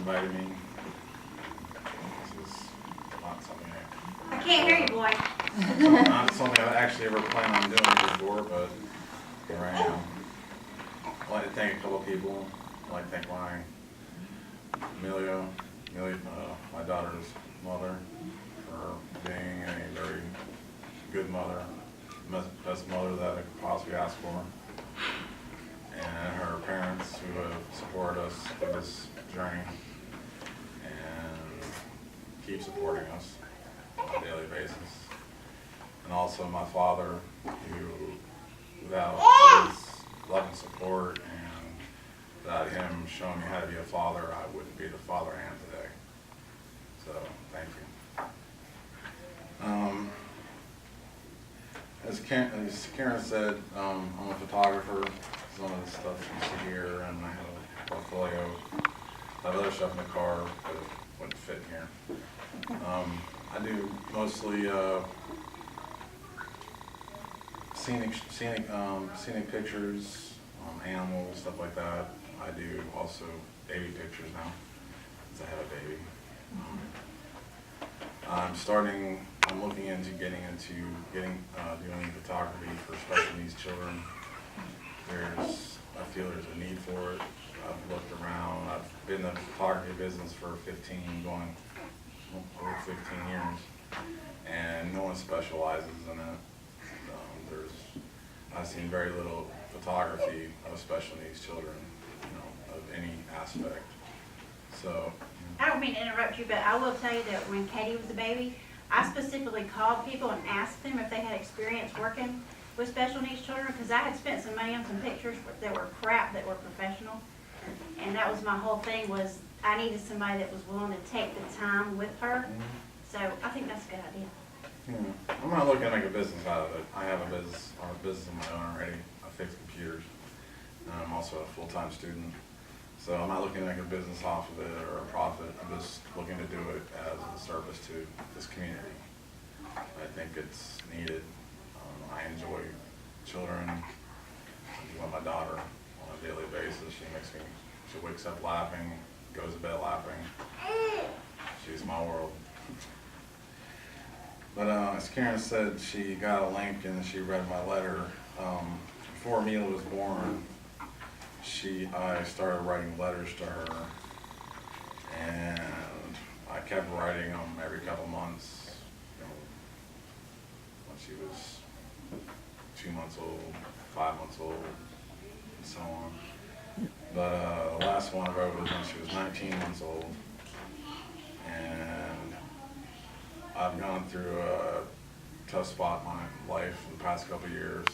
invited me. This is not something I can't hear you, boy. not something I've actually ever planned on doing before, but here I am. I'd like to thank a couple of people. I'd like to thank Milla, my daughter's mother, for being a very good mother, best mother that I could possibly ask for, and her parents who have supported us through this journey and keep supporting us on a daily basis. And also my father, who, without his love and support and without him showing me how to be a father, I wouldn't be the father I am today. So, thank you. As Karen said, I'm a photographer. Some of the stuff you see here, and I have a portfolio. I have other stuff in the car, but it wouldn't fit here. I do mostly scenic pictures, animals, stuff like that. I do also baby pictures now, since I have a baby. I'm looking into doing photography for special needs children. I feel there's a need for it. I've looked around. I've been in the photography business for over 15 years, and no one specializes in it. I've seen very little photography of special needs children, of any aspect. So. I don't mean to interrupt you, but I will tell you that when Katie was a baby, I specifically called people and asked them if they had experience working with special needs children, because I had spent some money on some pictures that were crap, that were professional. And that was my whole thing, was I needed somebody that was willing to take the time with her. So I think that's a good idea. Yeah. I'm not looking to make a business out of it. I have a business of my own already. I fix computers. I'm also a full-time student. So I'm not looking to make a business off of it or a profit. I'm just looking to do it as a service to this community. I think it's needed. I enjoy children. I do with my daughter on a daily basis. She wakes up laughing, goes to bed laughing. She's my world. But as Karen said, she got a link and she read my letter. Before Milla was born, I started writing letters to her, and I kept writing them every couple months. When she was 2 months old, 5 months old, and so on. But the last one I wrote was when she was 19 months old, and I've gone through a tough spot in my life in the past couple of years,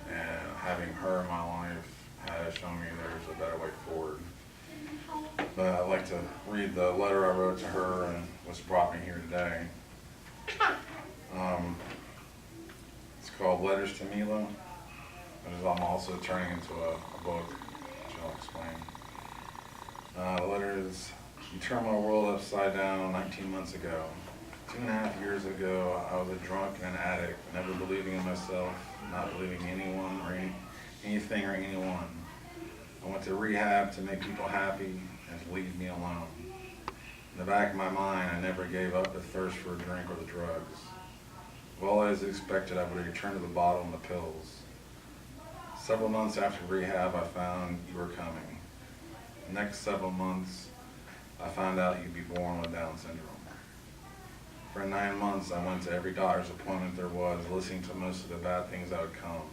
and having her in my life has shown me there's a better way forward. But I'd like to read the letter I wrote to her and what's brought me here today. It's called Letters to Milla. I'm also turning into a book, which I'll explain. The letter is, you turned my world upside down 19 months ago. 2.5 years ago, I was a drunk and an addict, never believing in myself, not believing in anyone or anything or anyone. I went to rehab to make people happy and to leave me alone. In the back of my mind, I never gave up the thirst for a drink or the drugs. Well, as expected, I would return to the bottle and the pills. Several months after rehab, I found you were coming. The next several months, I found out you'd be born with Down syndrome. For 9 months, I went to every doctor's appointment there was, listening to most of the bad things that would come.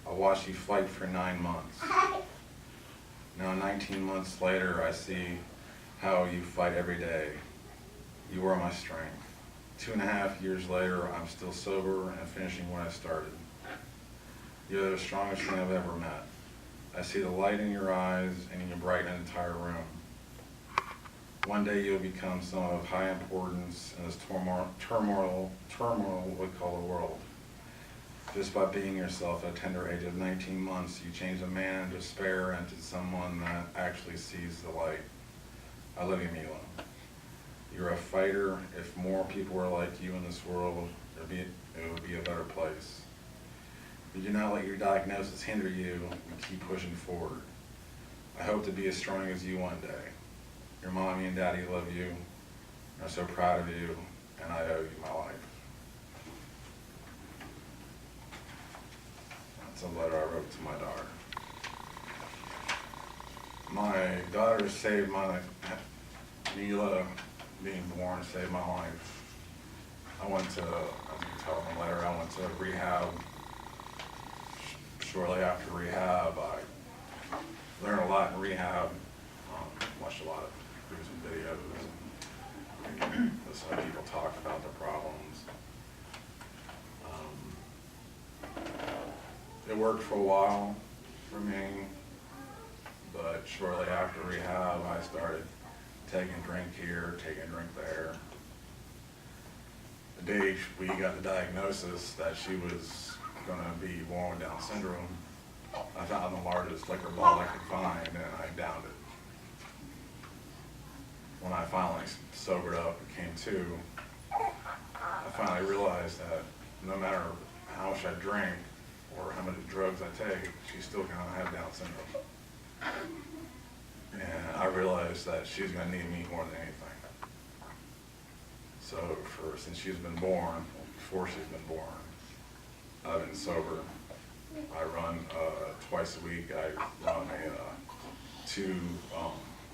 I watched you fight for 9 months. Now, 19 months later, I see how you fight every day. You are my strength. 2.5 years later, I'm still sober and finishing what I started. You're the strongest thing I've ever met. I see the light in your eyes and you brighten an entire room. One day you'll become someone of high importance in this turmoil we call the world. Just by being yourself at a tender age of 19 months, you change a man in despair into someone that actually sees the light. I love you, Milla. You're a fighter. If more people were like you in this world, it would be a better place. You do not let your diagnosis hinder you and keep pushing forward. I hope to be as strong as you one day. your mommy and daddy love you, are so proud of you, and I owe you my life. That's a letter I wrote to my daughter. My daughter saved my life. Milla, being born, saved my life. I went to, as you can tell in the letter, I went to rehab. Shortly after rehab, I learned a lot in rehab. Watched a lot of gruesome videos. Listened to people talk about their problems. It worked for a while for me, but shortly after rehab, I started taking a drink here, taking a drink there. The day we got the diagnosis that she was going to be born with Down syndrome, I found the largest liquor bottle I could find, and I downed it. When I finally sobered up and came to, I finally realized that no matter how much I drink or how many drugs I take, she's still going to have Down syndrome. And I realized that she's going to need me more than anything. So since she's been born, before she's been born, I've been sober. I run twice a week. I run two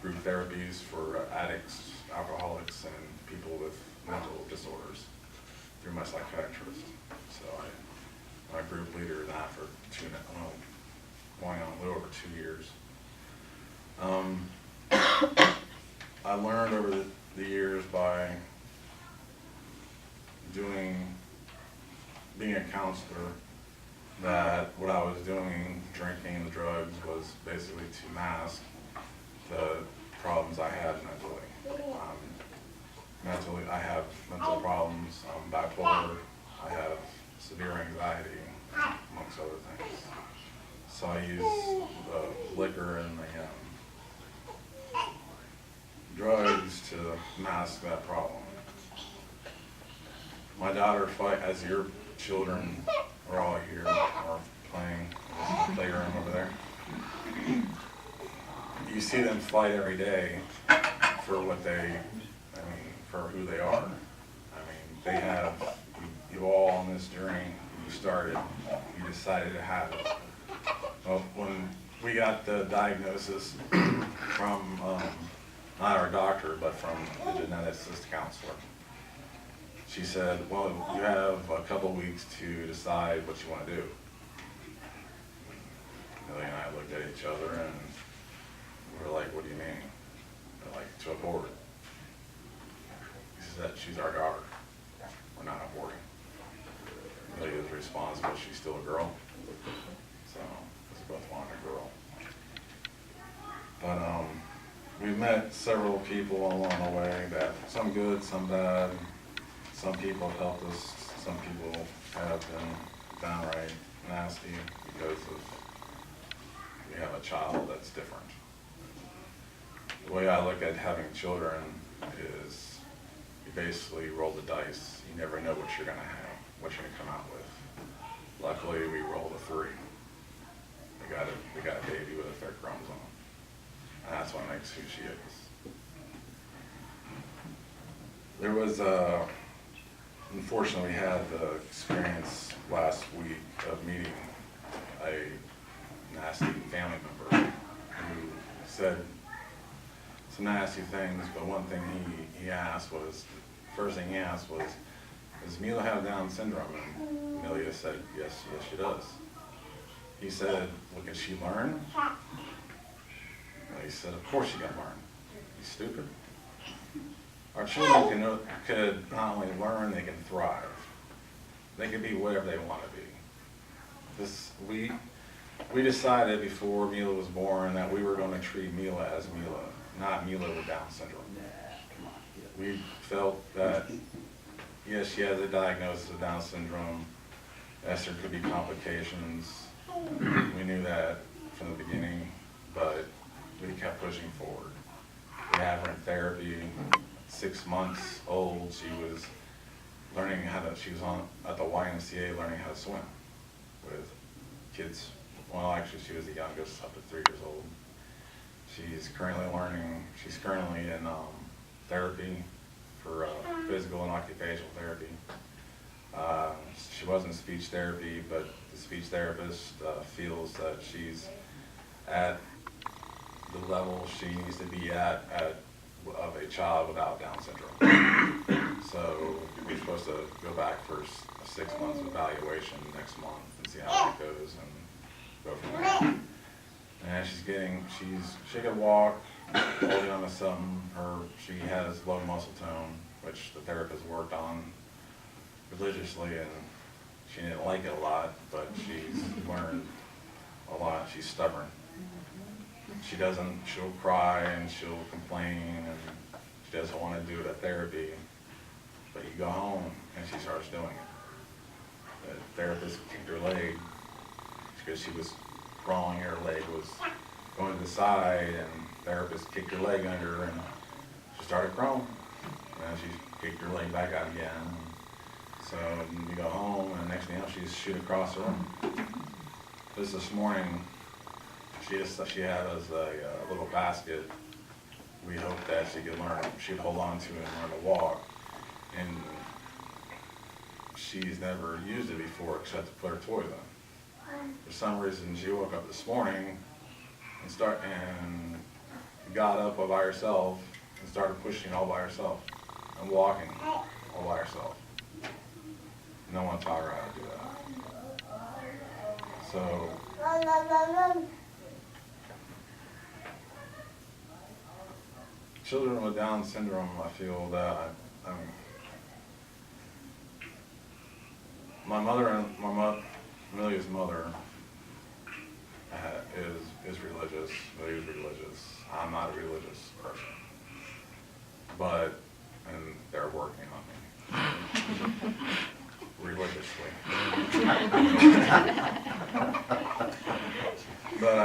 group therapies for addicts, alcoholics, and people with mental disorders through my psychiatrist. So I'm a group leader in that for going on a little over 2 years. I learned over the years by being a counselor, that what I was doing, drinking the drugs, was basically to mask the problems I had mentally. Mentally, I have mental problems. I'm bipolar. I have severe anxiety, amongst other things. So I use the liquor and the drugs to mask that problem. My daughter as your children are all here, are playing in the playroom over there. You see them fight every day for for who they are. You all on this journey, you started, you decided to have it. Well, when we got the diagnosis from, not our doctor, but from the geneticist counselor, she said, well, you have a couple weeks to decide what you want to do. Millie and I looked at each other and we were like, what do you mean? They're like, to abort. She said, she's our daughter. We're not aborting. Millie is responsible. She's still a girl. So, we both want a girl. But we've met several people along the way, that some good, some bad. Some people have helped us. Some people have been downright nasty because we have a child that's different. The way I look at having children is you basically roll the dice. You never know what you're going to have, what you're going to come out with. Luckily, we rolled a 3. We got a baby with a 3rd chromosome. And that's what makes who she is. There was unfortunately, we had the experience last week of meeting a nasty family member who said some nasty things, but one thing he asked was, first thing he asked was, does Milla have Down syndrome? And Amelia said, yes, she does. He said, well, can she learn? And he said, of course she can learn. You stupid? Our children could not only learn, they can thrive. They can be whatever they want to be. We decided before Milla was born that we were going to treat Milla as Milla, not Milla with Down syndrome. We felt that, yes, she has a diagnosis of Down syndrome. Yes, there could be complications. We knew that from the beginning, but we kept pushing forward. We have her in therapy. 6 months old, she was learning she was at the YMCA learning how to swim with kids. Well, actually, she was the youngest, up to 3 years old. She's currently in therapy for physical and occupational therapy. She was in speech therapy, but the speech therapist feels that she's at the level she needs to be at of a child without Down syndrome. So we're supposed to go back for a 6 months evaluation next month and see how it goes and go from there. And she can walk, holding on to something. She has low muscle tone, which the therapist worked on religiously, and she didn't like it a lot, but she's learned a lot. She's stubborn. She'll cry and she'll complain, and she doesn't want to do it at therapy, but you go home and she starts doing it. The therapist kicked her leg because she was crawling, her leg was going to the side, and the therapist kicked her leg under her and she started crawling. And she kicked her leg back out again. So you go home, and next thing you know, she's shooting across the room. This morning, she had us a little basket. We hoped that she'd hold on to it and learn to walk. And she's never used it before except to put her toys on. For some reason, she woke up this morning and got up all by herself and started pushing all by herself and walking all by herself. No one taught her how to do that. So children with Down syndrome, I feel that Amelia's mother is religious. Amelia's religious. I'm not a religious person, and they're working on me religiously. But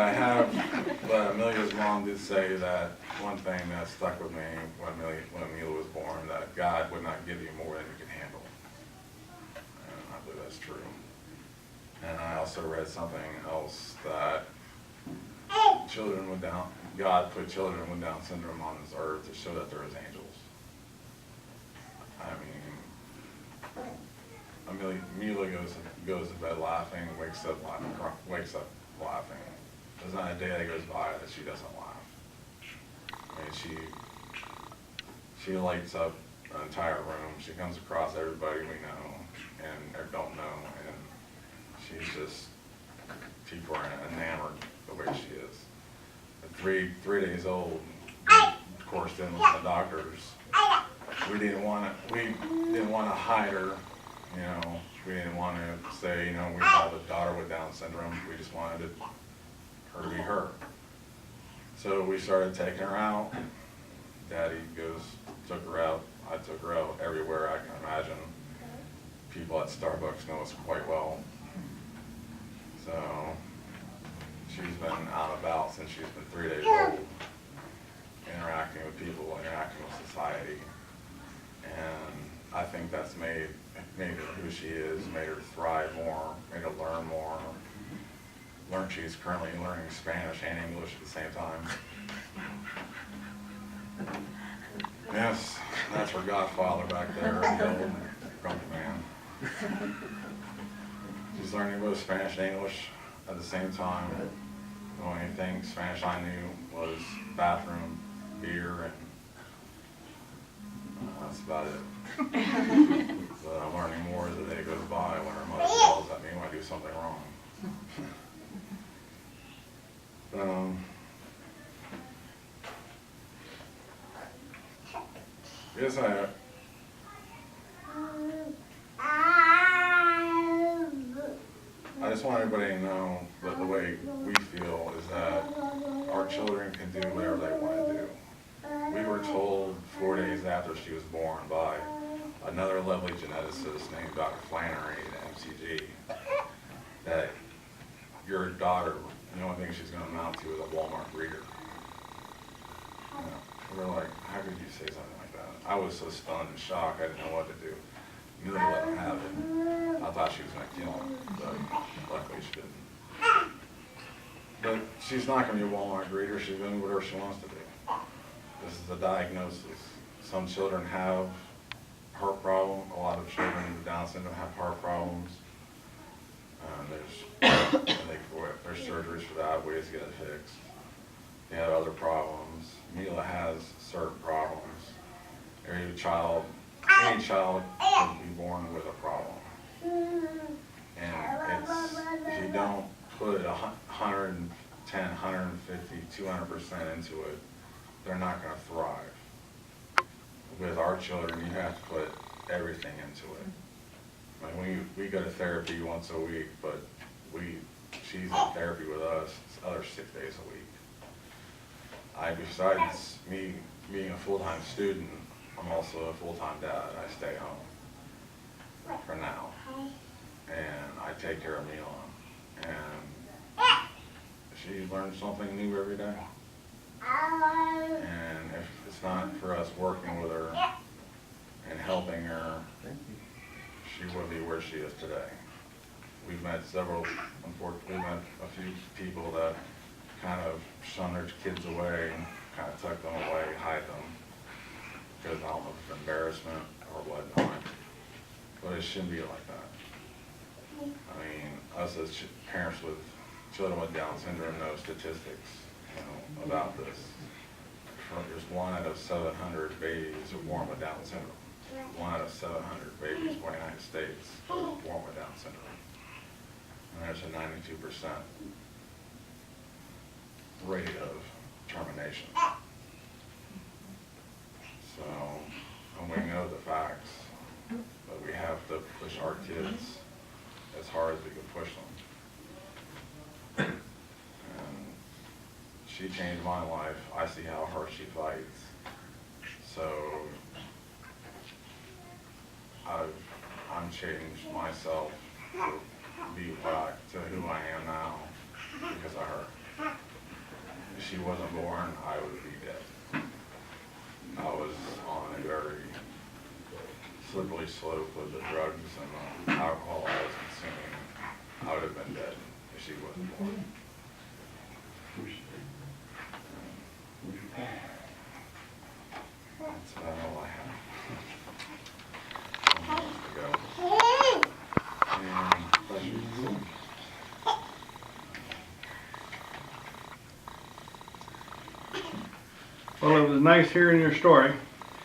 Amelia's mom did say that one thing that stuck with me when Amelia was born, that God would not give you more than you can handle. And I believe that's true. And I also read something else that God put children with Down syndrome on this earth to show that there is angels. I mean, Milla goes to bed laughing, wakes up laughing. There's not a day that goes by that she doesn't laugh. I mean, she lights up an entire room. She comes across everybody we know and don't know, and people are enamored the way she is. At three days old, we, of course, didn't listen to doctors. We didn't want to hide her. We didn't want to say, we have a daughter with Down syndrome. We just wanted her to be her. So we started taking her out. Daddy took her out. I took her out everywhere I can imagine. People at Starbucks know us quite well. So she's been out and about since she's been 3 days old, interacting with people, interacting with society. And I think that's made her who she is, made her thrive more, made her learn more. She's currently learning Spanish and English at the same time. Yes, that's her godfather back there, the old grumpy man. She's learning both Spanish and English at the same time. The only thing Spanish I knew was bathroom, beer, and that's about it. But I'm learning more as the day goes by when her mother yells at me when I do something wrong. Yes, I just want everybody to know that the way we feel is that our children can do whatever they want to do. We were told 4 days after she was born by another lovely geneticist named Dr. Flannery at MCG that your daughter, the only thing she's going to amount to is a Walmart greeter. We're like, how could you say something like that? I was so stunned and shocked, I didn't know what to do. You really let him have it. I thought she was going to kill him, but luckily she didn't. But she's not gonna be a Walmart greeter, she's gonna do whatever she wants to do. This is the diagnosis. Some children have heart problem, a lot of children with Down syndrome have heart problems. There's surgeries for that, ways to get it fixed. They have other problems. Milla has certain problems. Any child can be born with a problem. And if you don't put 110, 150, 200% into it, they're not going to thrive. With our children, you have to put everything into it. Like we go to therapy once a week, but she's in therapy with us the other 6 days a week. Besides me being a full-time student, I'm also a full-time dad. I stay home for now, and I take care of Milla, and she learns something new every day. And if it's not for us working with her and helping her, she wouldn't be where she is today. We've met a few people that kind of shun their kids away, kind of tuck them away, hide them, because I don't know if it's embarrassment or whatnot. But it shouldn't be like that. I mean, us as parents with children with Down syndrome know statistics, about this. There's 1 out of 700 babies are born with Down syndrome. 1 out of 700 babies born in the United States are born with Down syndrome. And there's a 92% rate of termination. So, and we know the facts, but we have to push our kids as hard as we can push them. And she changed my life. I see how hard she fights. So, I'm changed myself to be back to who I am now because of her. If she wasn't born, I would be dead. I was on a very slippery slope with the drugs and the alcohol I was consuming. I would have been dead if she wasn't born. That's about all I have. To go. Any questions? Well, it was nice hearing your story.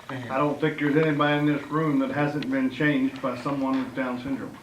I don't think there's anybody in this room that hasn't been changed by someone with Down syndrome.